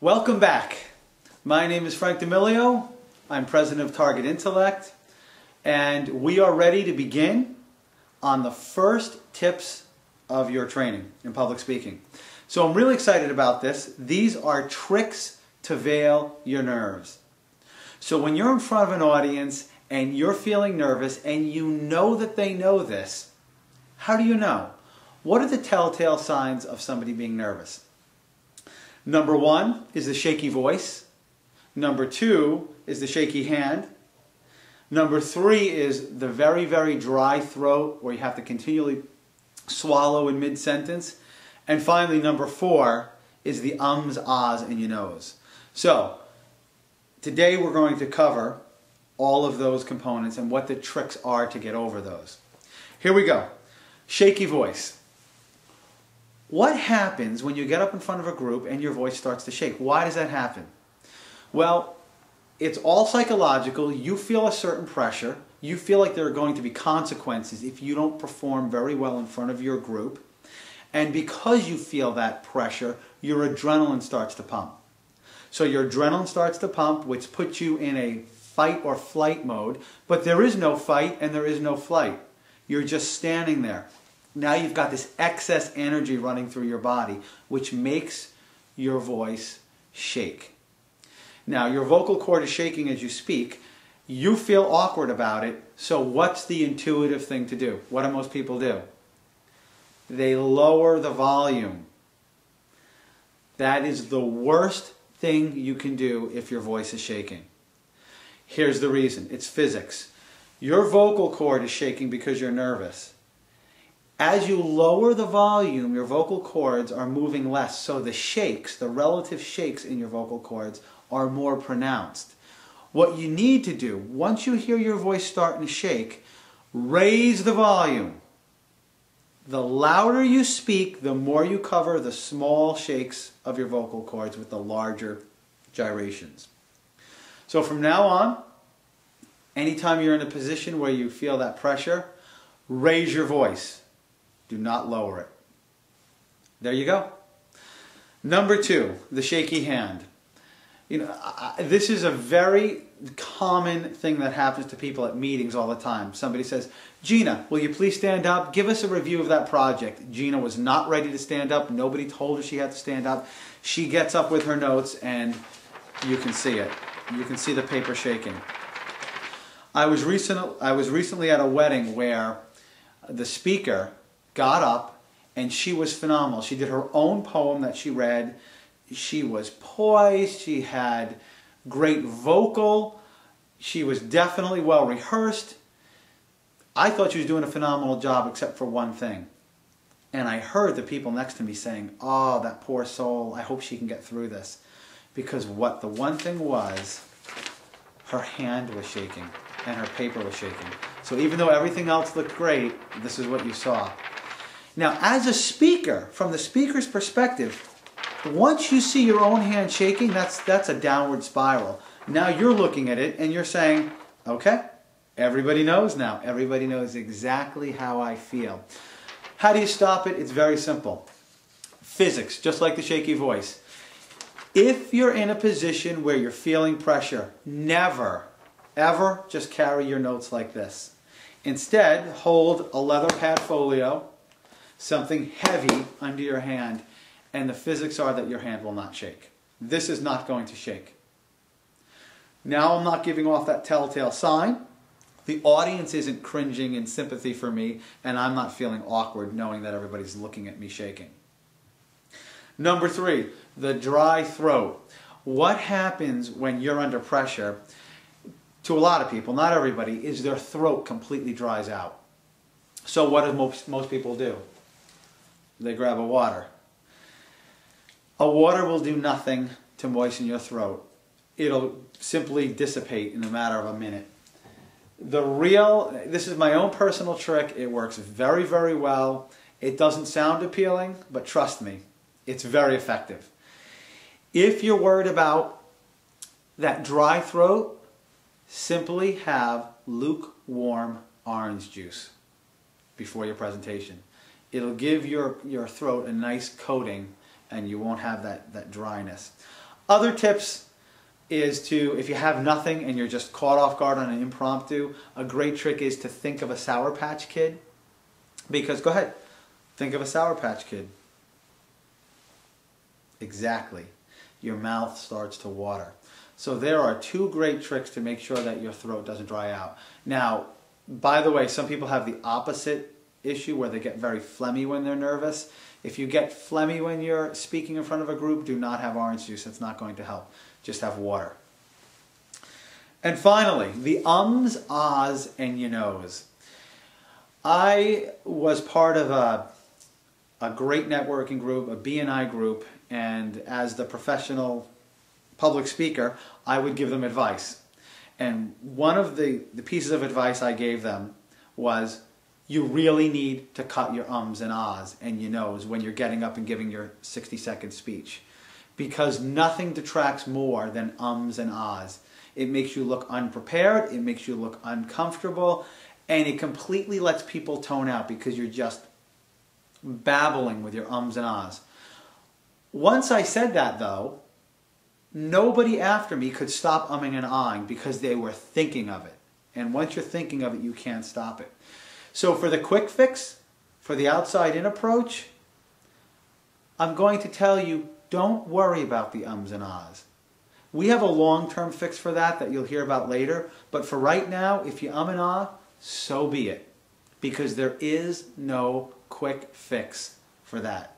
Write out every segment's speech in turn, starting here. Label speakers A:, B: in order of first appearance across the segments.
A: Welcome back. My name is Frank D'Amelio. I'm president of Target Intellect, and we are ready to begin on the first tips of your training in public speaking. So I'm really excited about this. These are tricks to veil your nerves. So when you're in front of an audience and you're feeling nervous and you know that they know this, how do you know? What are the telltale signs of somebody being nervous? Number one is the shaky voice. Number two is the shaky hand. Number three is the very, very dry throat where you have to continually swallow in mid-sentence. And finally, number four is the ums, ahs in your nose. So, today we're going to cover all of those components and what the tricks are to get over those. Here we go. Shaky voice. What happens when you get up in front of a group and your voice starts to shake? Why does that happen? Well, it's all psychological. You feel a certain pressure. You feel like there are going to be consequences if you don't perform very well in front of your group. And because you feel that pressure, your adrenaline starts to pump. So your adrenaline starts to pump, which puts you in a fight or flight mode. But there is no fight and there is no flight. You're just standing there. Now you've got this excess energy running through your body, which makes your voice shake. Now your vocal cord is shaking as you speak. You feel awkward about it, so what's the intuitive thing to do? What do most people do? They lower the volume. That is the worst thing you can do if your voice is shaking. Here's the reason. It's physics. Your vocal cord is shaking because you're nervous. As you lower the volume, your vocal cords are moving less, so the shakes, the relative shakes in your vocal cords are more pronounced. What you need to do, once you hear your voice starting to shake, raise the volume. The louder you speak, the more you cover the small shakes of your vocal cords with the larger gyrations. So from now on, anytime you're in a position where you feel that pressure, raise your voice. Do not lower it. There you go. Number two, the shaky hand. This is a very common thing that happens to people at meetings all the time. Somebody says, Gina, will you please stand up? Give us a review of that project. Gina was not ready to stand up. Nobody told her she had to stand up. She gets up with her notes and you can see it. You can see the paper shaking. I was recently at a wedding where the speaker got up and she was phenomenal. She did her own poem that she read. She was poised. She had great vocal. She was definitely well rehearsed. I thought she was doing a phenomenal job except for one thing. And I heard the people next to me saying, oh, that poor soul, I hope she can get through this. Because what the one thing was, her hand was shaking and her paper was shaking. So even though everything else looked great, this is what you saw. Now, as a speaker, from the speaker's perspective, once you see your own hand shaking, that's a downward spiral. Now you're looking at it and you're saying, okay, everybody knows now. Everybody knows exactly how I feel. How do you stop it? It's very simple. Physics, just like the shaky voice. If you're in a position where you're feeling pressure, never, ever just carry your notes like this. Instead, hold a leather pad folio, something heavy under your hand, and the physics are that your hand will not shake. This is not going to shake. Now I'm not giving off that telltale sign. The audience isn't cringing in sympathy for me, and I'm not feeling awkward knowing that everybody's looking at me shaking. Number three, the dry throat. What happens when you're under pressure, to a lot of people, not everybody, is their throat completely dries out. So what do most people do? They grab a water. A water will do nothing to moisten your throat. It'll simply dissipate in a matter of a minute. This is my own personal trick. It works very, very well. It doesn't sound appealing, but trust me, it's very effective. If you're worried about that dry throat, simply have lukewarm orange juice before your presentation. It'll give your throat a nice coating and you won't have that dryness. Other tips is to, if you have nothing and you're just caught off guard on an impromptu, a great trick is to think of a Sour Patch Kid. Because, go ahead, think of a Sour Patch Kid. Exactly. Your mouth starts to water. So there are two great tricks to make sure that your throat doesn't dry out. Now, by the way, some people have the opposite issue where they get very phlegmy when they're nervous. If you get phlegmy when you're speaking in front of a group, do not have orange juice. It's not going to help. Just have water. And finally, the ums, ahs, and you knows. I was part of a great networking group, a B&I group, and as the professional public speaker, I would give them advice. And one of the pieces of advice I gave them was, you really need to cut your ums and ahs and you knows when you're getting up and giving your 60-second speech. Because nothing detracts more than ums and ahs. It makes you look unprepared, it makes you look uncomfortable, and it completely lets people tone out because you're just babbling with your ums and ahs. Once I said that though, nobody after me could stop umming and ahhing because they were thinking of it. And once you're thinking of it, you can't stop it. So for the quick fix, for the outside in approach, I'm going to tell you, don't worry about the ums and ahs. We have a long-term fix for that you'll hear about later. But for right now, if you and ah, so be it. Because there is no quick fix for that.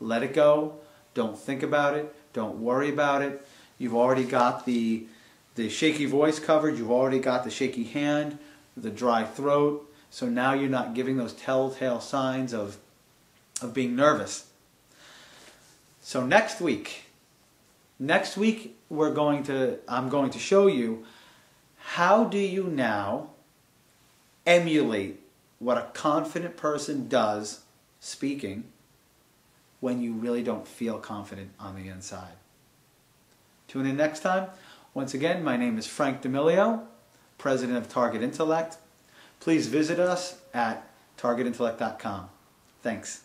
A: Let it go. Don't think about it. Don't worry about it. You've already got the shaky voice covered. You've already got the shaky hand, the dry throat. So now you're not giving those telltale signs of being nervous. So next week I'm going to show you how do you now emulate what a confident person does speaking when you really don't feel confident on the inside. Tune in next time. Once again, my name is Frank D'Amelio, President of Target Intellect. Please visit us at targetintellect.com. Thanks.